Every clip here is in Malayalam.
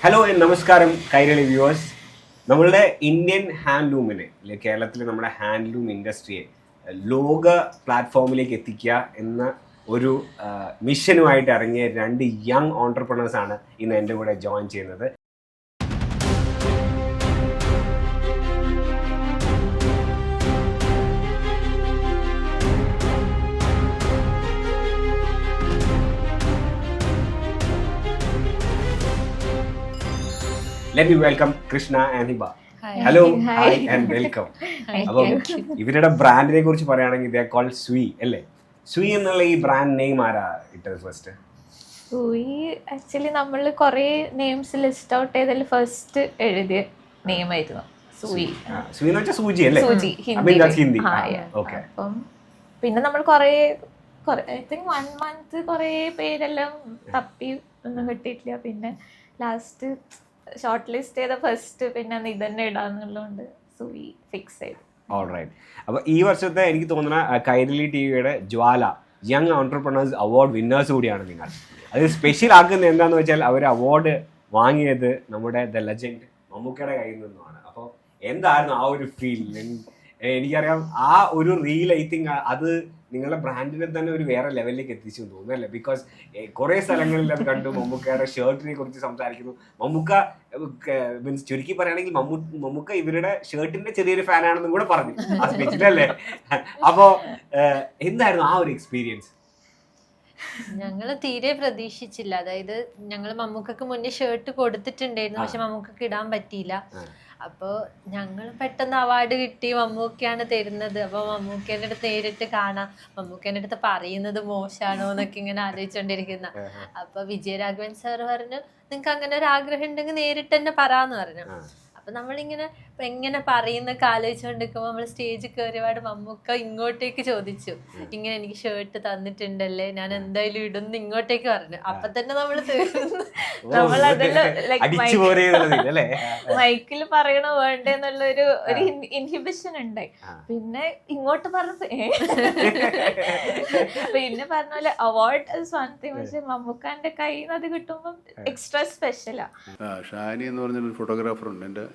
ഹലോ നമസ്കാരം കൈരളി വ്യൂവേഴ്സ്. നമ്മളുടെ ഇന്ത്യൻ ഹാൻഡ്ലൂമിനെ കേരളത്തിലെ നമ്മുടെ ഹാൻഡ്ലൂം ഇൻഡസ്ട്രിയെ ലോക പ്ലാറ്റ്ഫോമിലേക്ക് എത്തിക്കുക എന്ന ഒരു മിഷനുമായിട്ട് ഇറങ്ങിയ രണ്ട് യങ് ഓൺടർപ്രണേഴ്സാണ് ഇന്ന് എൻ്റെ കൂടെ ജോയിൻ ചെയ്യുന്നത്. Let me welcome Krishna and Hiba. Hi. Hello, Hi. hi and welcome. അപ്പം ഇവരുടെ ബ്രാൻഡിനെ കുറിച്ച് പറയുകയാണെങ്കിൽ ഇതേ കോൾ സ്വീ അല്ലേ? സ്വീ എന്നുള്ള ഈ ബ്രാൻഡ് നെയിം ആരാ ഇട്ടത് ഫസ്റ്റ്? സൂയി ആക്ച്വലി നമ്മൾ കുറേ നെയിംസ് ലിസ്റ്റ് ഔട്ട് ചെയ്തതിൽ ഫസ്റ്റ് എഴുതിയ നെയിം ആയിരുന്നു സൂയി. സ്വീ എന്ന് വെച്ചാൽ സൂചി അല്ലേ? സൂചി ഹിന്ദി. ഓക്കെ. അപ്പം പിന്നെ നമ്മൾ കുറേ ഐ തിങ്ക് 1 month കുറേ പേരെല്ലാം തപ്പി ഒന്നും കിട്ടിയിട്ടില്ല. പിന്നെ ലാസ്റ്റ് ഷോർട്ട് ലിസ്റ്റ് ചെയ്ത ഫസ്റ്റ് പിന്നെ ഇത് തന്നെ ഇടാന്നുള്ളതുകൊണ്ട് സൂയി ഫിക്സ് ചെയ്തു. ഓൾറൈറ്റ്. അപ്പോൾ ഈ വർഷത്തെ എനിക്ക് തോന്നുന്ന കൈരളി ടിവിയുടെ ജ്വാല യങ് ഓൺടർപ്രണേഴ്സ് അവാർഡ് വിന്നേഴ്സ് കൂടിയാണ് നിങ്ങൾ. അത് സ്പെഷ്യൽ ആക്കുന്നത് എന്താണെന്ന് വെച്ചാൽ അവർ അവാർഡ് വാങ്ങിയത് നമ്മുടെ ദ ലെജൻഡ് മമ്മൂക്കയുടെ കയ്യിൽ നിന്നുമാണ്. അപ്പോൾ എന്തായിരുന്നു ആ ഒരു ഫീൽ? എനിക്കറിയാം ആ ഒരു റീൽ ഐ തിങ്ക് അത് നിങ്ങളുടെ ബ്രാൻഡിനെ തന്നെ ഒരു വേറെ ലെവലിലേക്ക് എത്തിച്ചു തോന്നുന്നു അല്ലേ? ബിക്കോസ് കുറേ സ്ഥലങ്ങളിൽ അത് കണ്ടു. മമ്മൂക്കയുടെ ഷർട്ടിനെ കുറിച്ച് സംസാരിക്കുന്നു. മമ്മൂക്ക മീൻസ് ചുരുക്കി പറയുകയാണെങ്കിൽ മമ്മൂക്ക ഇവരുടെ ഷർട്ടിന്റെ ചെറിയൊരു ഫാനാണെന്നും കൂടെ പറഞ്ഞു ആ സ്പെച്ചിലല്ലേ. അപ്പോൾ എന്തായിരുന്നു ആ ഒരു എക്സ്പീരിയൻസ്? ഞങ്ങൾ തീരെ പ്രതീക്ഷിച്ചില്ല. അതായത് ഞങ്ങൾ മമ്മൂക്കക്ക് മുന്നേ ഷർട്ട് കൊടുത്തിട്ടുണ്ടായിരുന്നു, പക്ഷെ മമ്മൂക്കക്ക് ഇടാൻ പറ്റിയില്ല. അപ്പോൾ ഞങ്ങൾ പെട്ടെന്ന് അവാർഡ് കിട്ടി, മമ്മൂക്കയാണ് തരുന്നത്. അപ്പോൾ മമ്മൂക്കേൻ്റെ അടുത്ത് നേരിട്ട് കാണാം, മമ്മൂക്കേൻ്റെ അടുത്ത് പറയുന്നത് മോശമാണോ എന്നൊക്കെ ഇങ്ങനെ ആലോചിച്ചുകൊണ്ടിരിക്കുന്ന. അപ്പോൾ വിജയരാഘവൻ സാർ പറഞ്ഞു, നിങ്ങൾക്ക് അങ്ങനെ ഒരു ആഗ്രഹം ഉണ്ടെങ്കിൽ നേരിട്ട് തന്നെ പറയാന്ന് പറഞ്ഞു. അപ്പം നമ്മളിങ്ങനെ എങ്ങനെ പറയുന്നൊക്കെ ആലോചിച്ചുകൊണ്ടിരിക്കുമ്പോൾ നമ്മൾ സ്റ്റേജിൽ കയറിയപാട് മമ്മൂക്ക ഇങ്ങോട്ടേക്ക് ചോദിച്ചു, ഇങ്ങനെ എനിക്ക് ഷർട്ട് തന്നിട്ടുണ്ടല്ലേ, ഞാൻ എന്തായാലും ഇടുന്നു ഇങ്ങോട്ടേക്ക് പറഞ്ഞു. അപ്പൊ തന്നെ നമ്മൾ നമ്മളതെല്ലാം മൈക്കിൽ പറയണോ വേണ്ടെന്നുള്ള ഒരു ഇൻഹിബിഷൻ ഉണ്ടായി. പിന്നെ ഇങ്ങോട്ട് പറഞ്ഞപ്പോ പിന്നെ പറഞ്ഞ പോലെ അവാർഡ് സ്വന്തം, പക്ഷെ മമ്മൂക്കാന്റെ കയ്യിൽ നിന്ന് അത് കിട്ടുമ്പോൾ എക്സ്ട്രാ സ്പെഷ്യലാ. ഷാനി എന്ന് പറഞ്ഞൊരു ഫോട്ടോഗ്രാഫർ ഉണ്ട്. എൻ്റെ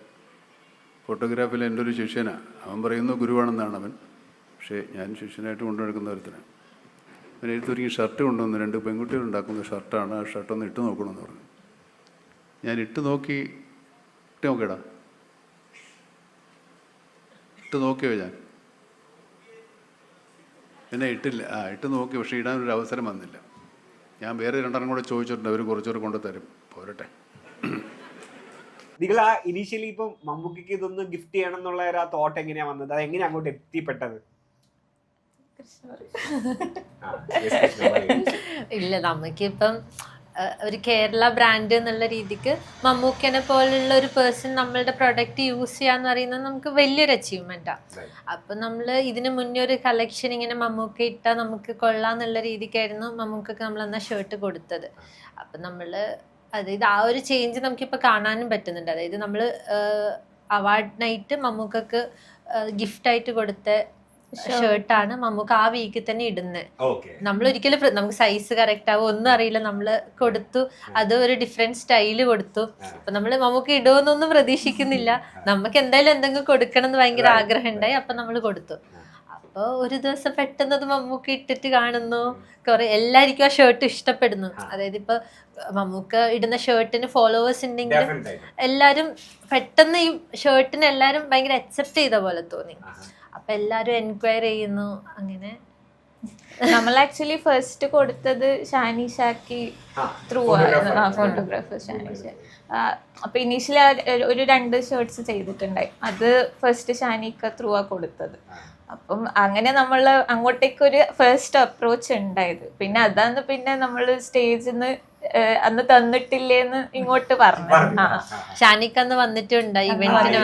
ഫോട്ടോഗ്രാഫിൽ എൻ്റെ ഒരു ശിഷ്യനാണ്. അവൻ പറയുന്നു ഗുരുവാണെന്നാണ് അവൻ, പക്ഷേ ഞാൻ ശിഷ്യനായിട്ട് കൊണ്ടുനടക്കുന്ന ഒരുത്തനാണ്. അവൻ എഴുത്തൊരുങ്ങി ഷർട്ട് കൊണ്ടുവന്ന് 2 പെൺകുട്ടികൾ ഉണ്ടാക്കുന്ന ഷർട്ടാണ്. ആ ഷർട്ടൊന്ന് ഇട്ട് നോക്കണമെന്ന് പറഞ്ഞു. ഞാൻ ഇട്ട് നോക്കിയടാ ഇട്ട് നോക്കിയോ ഞാൻ പിന്നെ ഇട്ടില്ല. ഇട്ട് നോക്കി, പക്ഷേ ഇടാനൊരു അവസരം വന്നില്ല. ഞാൻ വേറെ 2 കൂടെ ചോദിച്ചിട്ടുണ്ട്, അവർ കുറച്ചുകൂടെ കൊണ്ടു തരും, പോരട്ടെ. നിങ്ങൾ ആ ഇനീഷ്യലി ഇപ്പം മമ്മൂക്കയ്ക്ക് ഇതൊന്ന് ഗിഫ്റ്റ് ചെയ്യണം എന്നുള്ള ആ തോട്ട് എങ്ങനെയാ വന്നത്? അത് എങ്ങനെയാ അങ്ങോട്ട് എത്തിപ്പെട്ടത്? ഇല്ല, നമുക്കിപ്പം ഒരു കേരള ബ്രാൻഡ് എന്നുള്ള രീതിക്ക് മമ്മൂക്കനെ പോലുള്ള ഒരു പേഴ്സൺ നമ്മളുടെ പ്രൊഡക്റ്റ് യൂസ് ചെയ്യാന്ന് പറയുന്നത് നമുക്ക് വലിയൊരു അച്ചീവ്മെന്റാണ്. അപ്പം നമ്മൾ ഇതിന് മുന്നേ ഒരു കളക്ഷൻ ഇങ്ങനെ മമ്മൂക്ക ഇട്ടാൽ നമുക്ക് കൊള്ളാന്നുള്ള രീതിക്കായിരുന്നു മമ്മൂക്കക്ക് നമ്മൾ എന്നാ ഷർട്ട് കൊടുത്തത്. അപ്പം നമ്മൾ അതായത് ആ ഒരു ചേഞ്ച് നമുക്കിപ്പോൾ കാണാനും പറ്റുന്നുണ്ട്. അതായത് നമ്മൾ അവാർഡ് നൈറ്റ് മമ്മൂക്കക്ക് ഗിഫ്റ്റായിട്ട് കൊടുത്ത ഷർട്ടാണ് മമ്മൂക്ക ആ വീക്കിൽ തന്നെ ഇടുന്നത്. നമ്മൾ ഒരിക്കലും നമുക്ക് സൈസ് കറക്റ്റ് ആവും ഒന്നും അറിയില്ല, നമ്മൾ കൊടുത്തു. അത് ഒരു ഡിഫറെന്റ് സ്റ്റൈല് കൊടുത്തു. അപ്പൊ നമ്മൾ മമ്മൂക്ക ഇടുമെന്നൊന്നും പ്രതീക്ഷിക്കുന്നില്ല, നമുക്ക് എന്തായാലും എന്തെങ്കിലും കൊടുക്കണം എന്ന് ഭയങ്കര ആഗ്രഹം ഉണ്ടായി. അപ്പൊ നമ്മൾ കൊടുത്തു. അപ്പോൾ ഒരു ദിവസം പെട്ടെന്ന് അത് മമ്മൂക്ക ഇട്ടിട്ട് കാണുന്നു, കുറെ എല്ലാവർക്കും ആ ഷർട്ട് ഇഷ്ടപ്പെടുന്നു. അതായത് ഇപ്പൊ മമ്മൂക്ക ഇടുന്ന ഷർട്ടിന് ഫോളോവേഴ്സ് ഉണ്ടെങ്കിലും എല്ലാരും പെട്ടെന്ന് ഈ ഷർട്ടിന് എല്ലാരും ഭയങ്കര അക്സെപ്റ്റ് ചെയ്ത പോലെ തോന്നി. അപ്പൊ എല്ലാരും എൻക്വയറി ചെയ്യുന്നു. അങ്ങനെ നമ്മൾ ആക്ച്വലി ഫസ്റ്റ് കൊടുത്തത് ഷാനിഷാക്കി ത്രൂ ആയിരുന്നു, ഫോട്ടോഗ്രാഫർ ഷാനിഷ. അപ്പൊ ഇനീഷ്യലി ഒരു 2 ഷർട്ട്സ് ചെയ്തിട്ടുണ്ടായി. അത് ഫസ്റ്റ് ഷാനിക്ക ത്രൂ ആ കൊടുത്തത്. അപ്പം അങ്ങനെ നമ്മൾ അങ്ങോട്ടേക്കൊരു ഫസ്റ്റ് അപ്രോച്ച് ഉണ്ടായത്. പിന്നെ അതാണ് പിന്നെ നമ്മൾ സ്റ്റേജിൽ നിന്ന് അന്ന് തന്നിട്ടില്ലേന്ന് ഇങ്ങോട്ട് പറഞ്ഞു. ഷാനിക്ക അന്ന് വന്നിട്ടുണ്ട് ഇവന്റിന്.